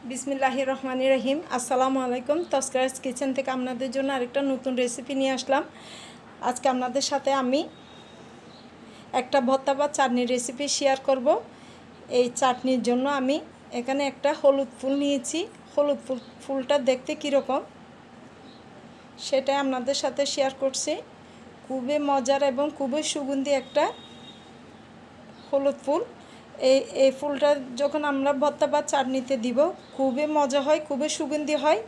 বিসমিল্লাহির রহমানির রহিম। আসসালামু আলাইকুম। তস্করাস কিচেন থেকে আপনাদের জন্য আরেকটা নতুন রেসিপি নিয়ে আসলাম। আজকে আপনাদের সাথে আমি একটা ভর্তা বা চাটনির রেসিপি শেয়ার করব। এই চাটনির জন্য আমি এখানে একটা হলুদ ফুল নিয়েছি। হলুদ ফুলটা দেখতে কীরকম সেটা আপনাদের সাথে শেয়ার করছি। খুবই মজার এবং খুবই সুগন্ধি একটা হলুদ ফুল। এই ফুলটা যখন আমরা ভর্তা বা চাটনিতে দিব খুবই মজা হয়, খুবই সুগন্ধি হয়।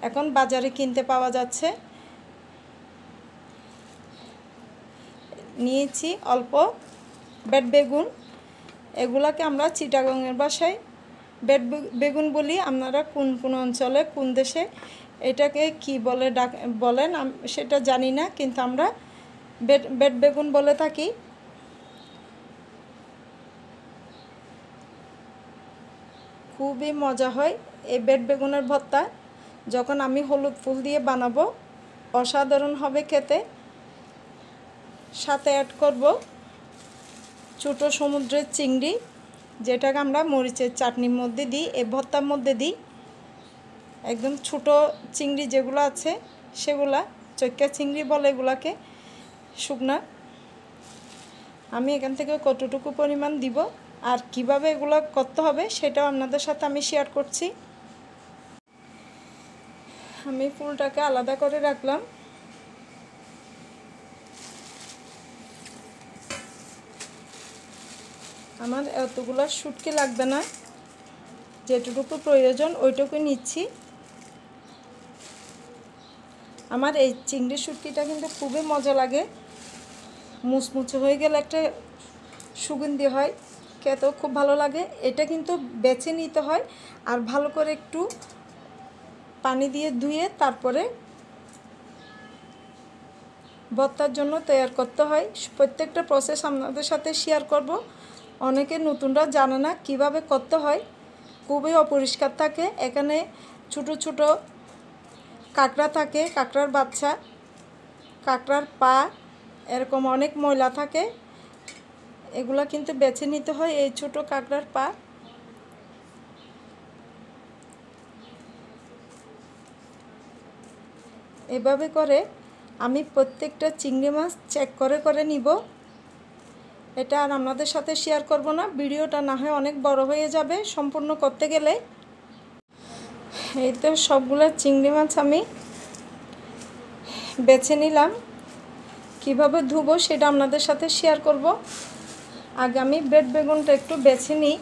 এখন বাজারে কিনতে পাওয়া যাচ্ছে। নিয়েছি অল্প বেড বেগুন। এগুলাকে আমরা চিটাগংয়ের ভাষায় বেড বেগুন বলি। আপনারা কোন কোন অঞ্চলে কোন দেশে এটাকে কি বলে বলেন সেটা জানি না, কিন্তু আমরা বেড বেগুন বলে থাকি। খুবই মজা হয় এই বেড বেগুনের ভর্তা। যখন আমি হলুদ ফুল দিয়ে বানাবো অসাধারণ হবে খেতে। সাথে অ্যাড করব ছোট সমুদ্রের চিংড়ি, যেটাকে আমরা মরিচের চাটনির মধ্যে দিই, এই ভর্তার মধ্যে দিই। একদম ছোট চিংড়ি যেগুলো আছে সেগুলা চৈক্কা চিংড়ি বলে এগুলাকে, শুকনা। আমি এখান থেকে কতটুকু পরিমাণ দিব আর কিভাবে এগুলো করতে হবে সেটাও আপনাদের সাথে আমি শেয়ার করছি। আমি ফুলটাকে আলাদা করে রাখলাম। আমার এতগুলো শুটকি লাগবে না, যেটুকু প্রয়োজন ওইটুকু নিচ্ছি। আমার এই চিংড়ি শুটকিটা কিন্তু খুবই মজা লাগে। মুচমুচে হয়ে গেলে একটা সুগন্ধি হয়, খেতেও খুব ভালো লাগে। এটা কিন্তু বেছে নিতে হয় আর ভালো করে একটু পানি দিয়ে ধুয়ে তারপরে ভর্তার জন্য তৈরি করতে হয়। প্রত্যেকটা প্রসেস আপনাদের সাথে শেয়ার করব। অনেকে নতুনরা জানে না কিভাবে করতে হয়, খুবই অপরিষ্কার থাকে। এখানে ছোট ছোট কাঁকড়া থাকে, কাঁকড়ার বাচ্চা, কাঁকড়ার পা, এরকম অনেক ময়লা থাকে। এগুলা কিন্তু বেছে নিতে হয়। এই ছোট কাঁকড়ার পা এভাবে করে আমি প্রত্যেকটা চিংড়ি মাছ চেক করে করে নিব। এটা আর আপনাদের সাথে শেয়ার করব না, ভিডিওটা না হয় অনেক বড় হয়ে যাবে সম্পূর্ণ করতে গেলে। এই তো সবগুলো চিংড়ি মাছ আমি বেছে নিলাম। কিভাবে ধুবো সেটা আপনাদের সাথে শেয়ার করব। আগে আমি বেড বেগুনটা একটু বেছে নিই।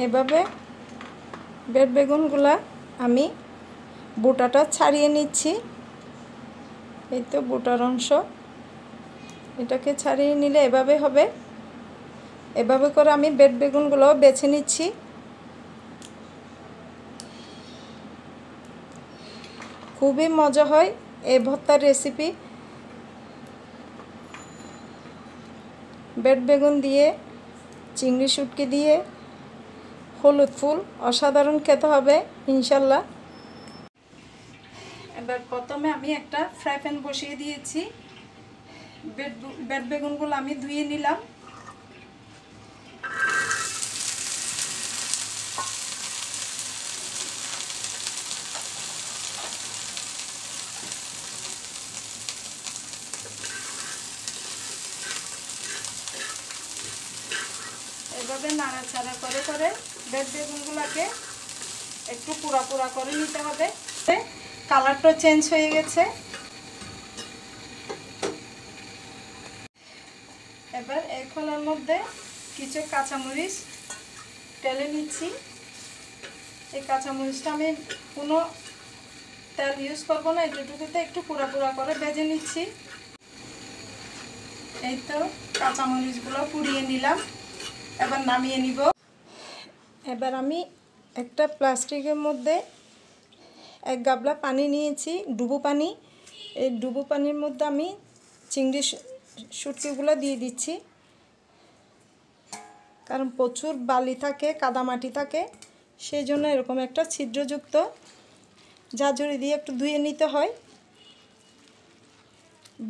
এভাবে বেড বেগুনগুলা আমি বোটাটা ছাড়িয়ে নিচ্ছি। এই তো বোটার অংশ, এটাকে ছাড়িয়ে নিলে এভাবে হবে। এভাবে করে আমি বেড বেগুনগুলো বেছে নিচ্ছি। খুবই মজা হয় এই ভর্তার রেসিপি। বেড বেগুন দিয়ে, চিংড়ি শুটকি দিয়ে, হলুদ ফুল, অসাধারণ খেতে হবে ইনশাল্লাহ। এবার প্রথমে আমি একটা ফ্রাই প্যান বসিয়ে দিয়েছি। বেড বেগুনগুলো আমি ধুয়ে নিলাম। এভাবে নাড়াচাড়া করে করে বেড বেগুনগুলোকে একটু পোড়া পোড়া করে নিতে হবে। কালারটা চেঞ্জ হয়ে গেছে। এবার এই খোলার মধ্যে কিছু কাঁচামরিচ টেলে নিচ্ছি। এই কাঁচামরিচটা আমি কোনো তেল ইউজ করবো না, এটুকুতে একটু পোড়া পোড়া করে ভেজে নিচ্ছি। এই তো কাঁচামরিচগুলো পুড়িয়ে নিলাম, এবার নামিয়ে নিব। এবার আমি একটা প্লাস্টিকের মধ্যে এক গাবলা পানি নিয়েছি, ডুবো পানি। এই ডুবো পানির মধ্যে আমি চিংড়ি শুটকিগুলো দিয়ে দিচ্ছি, কারণ প্রচুর বালি থাকে, কাদামাটি থাকে, সেই জন্য এরকম একটা ছিদ্রযুক্ত ঝাঁঝরি দিয়ে একটু ধুয়ে নিতে হয়।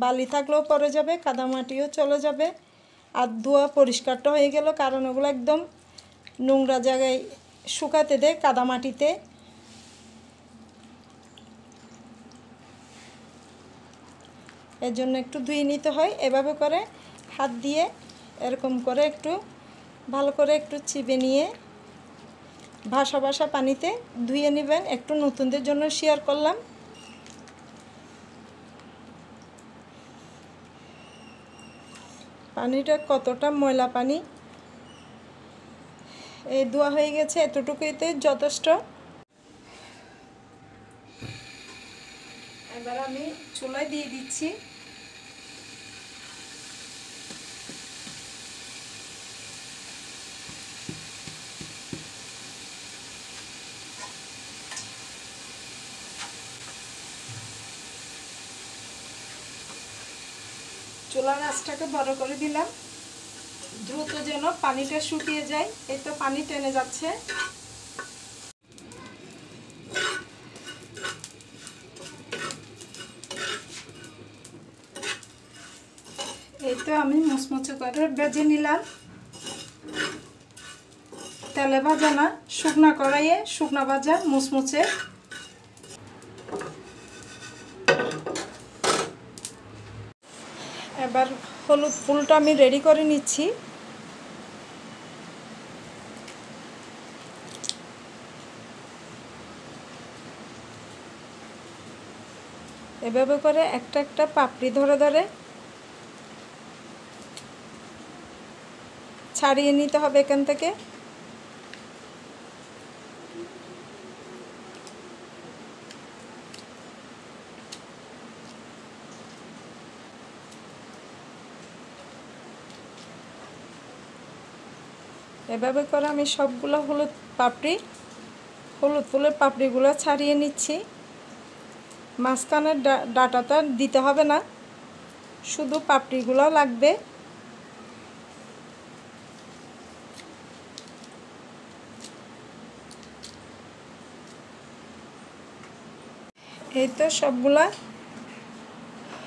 বালি থাকলেও পড়ে যাবে, কাদামাটিও চলে যাবে, আর ধোয়া পরিষ্কারটা হয়ে গেল, কারণ ওগুলো একদম নোংরা জায়গায় শুকাতে দেয়, কাদামাটিতে। এর জন্য একটু ধুয়ে নিতে হয়। এভাবে করে হাত দিয়ে এরকম করে একটু ভালো করে একটু চিপে নিয়ে ভাসা ভাসা পানিতে ধুয়ে নেবেন। একটু নতুনদের জন্য শেয়ার করলাম। পানিটা কতটা ময়লা পানি, এই ধোয়া হয়ে গেছে, এতটুকুইতে যথেষ্ট। এবার আমি চুলায় দিয়ে দিচ্ছি। চুলার আঁচটাকে বড় করে দিলাম, দ্রুত যেন পানিটা শুকিয়ে যায়। এই তো পানি টেনে যাচ্ছে। এই তো আমি মুচমুচে করে ভেজে নিলাম। তেলে ভাজা না, শুকনা কড়াইয়ে শুকনা ভাজা মুচমুচে। এবার হলুদ ফুলটা আমি রেডি করে নিচ্ছি। এভাবে করে একটা একটা পাপড়ি ধরে ধরে ছাড়িয়ে নিতে হবে এখান থেকে। এভাবে করে আমি সবগুলো হলুদ ফুলের পাপড়িগুলো ছাড়িয়ে নিচ্ছি। মাঝখানের ডাঁটাটা দিতে হবে না, শুধু পাপড়িগুলো লাগবে। এই তো সবগুলা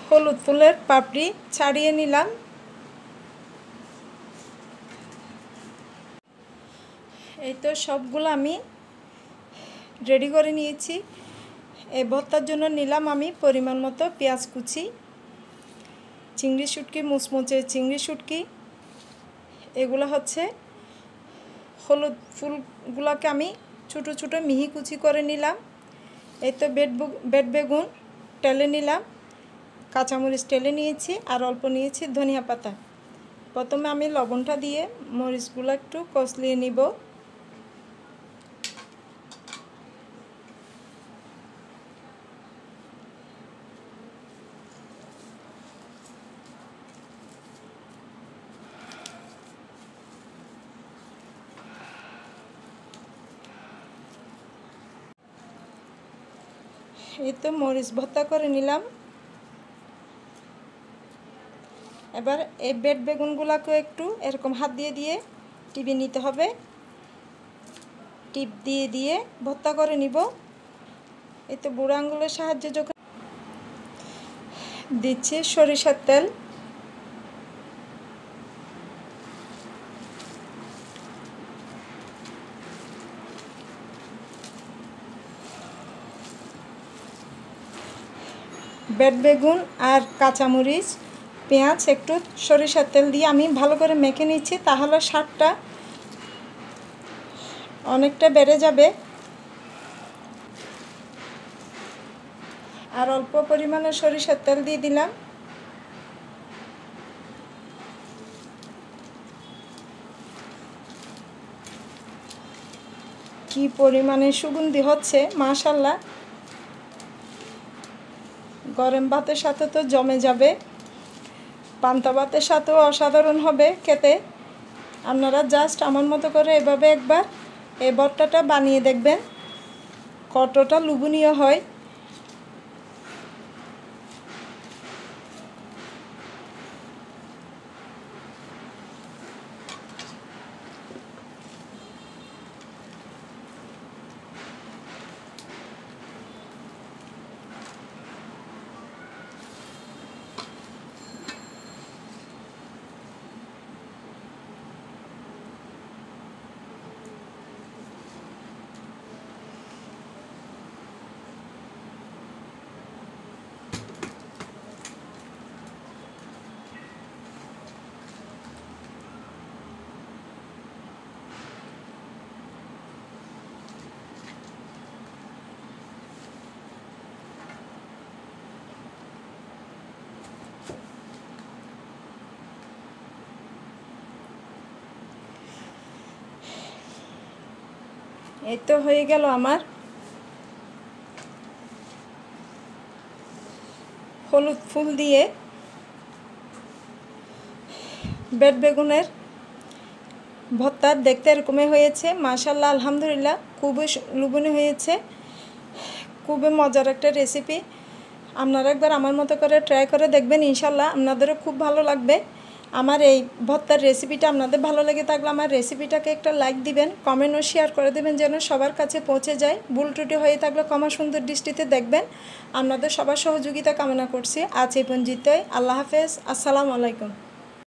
হলুদ ফুলের পাপড়ি ছাড়িয়ে নিলাম। এই তো সবগুলো আমি রেডি করে নিয়েছি। এই ভর্তার জন্য নিলাম আমি পরিমাণ মতো পেঁয়াজ কুচি, চিংড়ি শুটকি, মুচমুচে চিংড়ি শুটকি। এগুলো হচ্ছে হলুদ ফুলগুলোকে আমি ছোটো ছোটো মিহি কুচি করে নিলাম। এই তো বেড বেগুন টেলে নিলাম, কাঁচামরিচ টেলে নিয়েছি, আর অল্প নিয়েছি ধনিয়া পাতা। প্রথমে আমি লবণটা দিয়ে মরিচগুলো একটু কষলিয়ে নিব। এই তো মরিচ ভর্তা করে নিলাম। এবার এই বেড বেগুনগুলোকে একটু এরকম হাত দিয়ে দিয়ে টিপে নিতে হবে। টিপ দিয়ে দিয়ে ভর্তা করে নিব। এই তো বুড়ো আঙুলের সাহায্যে যখন দিচ্ছি সরিষার তেল। বেড বেগুন আর কাঁচামরিচ, পেঁয়াজ, একটু সরিষার তেল দিয়ে আমি ভালো করে মেখে নিচ্ছি, তাহলে স্বাদটা অনেকটা বেড়ে যাবে। আর অল্প পরিমাণে সরিষার তেল দিয়ে দিলাম। কি পরিমাণে সুগন্ধি হচ্ছে মাশাআল্লাহ। গরম ভাতের সাথে তো জমে যাবে, পান্তা ভাতের সাথেও অসাধারণ হবে খেতে। আপনারা জাস্ট আমার মতো করে এভাবে একবার এই ভর্তাটা বানিয়ে দেখবেন। কতটা লোভনীয় হয়। এই তো হয়ে গেল আমার হলুদ ফুল দিয়ে বেড বেগুনের ভর্তা। দেখতে এরকমই হয়েছে, মাশাআল্লাহ আলহামদুলিল্লাহ, খুবই লোভনীয় হয়েছে, খুবই মজার একটা রেসিপি। আপনারা একবার আমার মতো করে ট্রাই করে দেখবেন, ইনশাল্লাহ আপনাদেরও খুব ভালো লাগবে। আমার এই ভর্তার রেসিপিটা আপনাদের ভালো লেগে থাকলে আমার রেসিপিটাকে একটা লাইক দিবেন, কমেন্ট ও শেয়ার করে দেবেন যেন সবার কাছে পৌঁছে যায়। ভুল ত্রুটি হয়ে থাকলে ক্ষমা সুন্দর দৃষ্টিতে দেখবেন। আপনাদের সবার সহযোগিতা কামনা করছি। আজ এই পর্যন্তই। আল্লাহ হাফেজ। আসসালামু আলাইকুম।